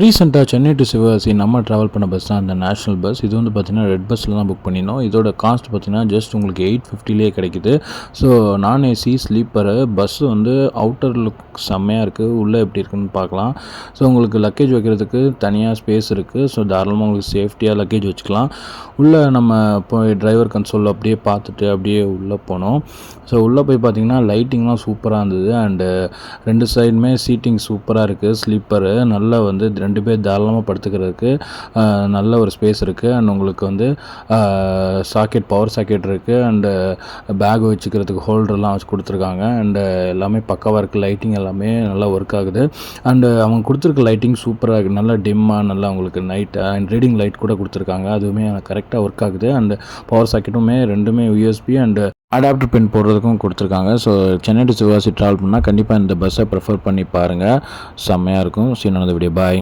ரீசெண்டாக சென்னை டு சிவகாசி நம்ம ட்ராவல் பண்ண பஸ் தான் அந்த நேஷ்னல் பஸ். இது வந்து பார்த்திங்கன்னா ரெட் பஸ்ஸில் தான் புக் பண்ணியிருந்தோம். இதோட காஸ்ட் பார்த்திங்கன்னா ஜஸ்ட் உங்களுக்கு 850லேயே கிடைக்குது. ஸோ நான் ஏசி ஸ்லீப்பரு பஸ் வந்து அவுட்டர் லுக் செம்மையாக இருக்குது. உள்ளே எப்படி இருக்குன்னு பார்க்கலாம். ஸோ உங்களுக்கு லக்கேஜ் வைக்கிறதுக்கு தனியாக ஸ்பேஸ் இருக்குது. ஸோ தாராளமாக உங்களுக்கு சேஃப்டியாக லக்கேஜ் வச்சுக்கலாம். உள்ளே நம்ம போய் டிரைவர் கன்சோல் அப்படியே பார்த்துட்டு அப்படியே உள்ளே போனோம். ஸோ உள்ளே போய் பார்த்திங்கன்னா லைட்டிங்லாம் சூப்பராக இருந்தது. அண்டு 2 சைடுமே சீட்டிங் சூப்பராக இருக்குது. ஸ்லீப்பரு நல்லா வந்து 2 பேர் தாராளமாக படுத்துக்கிறதுக்கு நல்ல ஒரு ஸ்பேஸ் இருக்குது. அண்ட் உங்களுக்கு வந்து சாக்கெட் பவர் சாக்கெட் இருக்குது. அண்டு பேக் வச்சுக்கிறதுக்கு ஹோல்டர்லாம் வச்சு கொடுத்துருக்காங்க. அண்டு எல்லாமே பக்காவாக இருக்குது. லைட்டிங் எல்லாமே நல்லா ஒர்க் ஆகுது. அண்டு அவங்க கொடுத்துருக்க லைட்டிங் சூப்பராக இருக்குது. நல்லா டிம்மாக நல்லா உங்களுக்கு நைட் அண்ட் ரீடிங் லைட் கூட கொடுத்துருக்காங்க. அதுவுமே கரெக்டாக ஒர்க் ஆகுது. அண்டு பவர் சாக்கெட்டுமே ரெண்டுமே யூஎஸ்பி அண்டு அடாப்டர் பின் போடுறதுக்கும் கொடுத்துருக்காங்க. So Chennai to Sivakasi travel பண்ணால் கண்டிப்பாக இந்த பஸ்ஸை ப்ரிஃபர் பண்ணி பாருங்கள். செம்மையாக இருக்கும். சீனானது வீடியோ பாய்.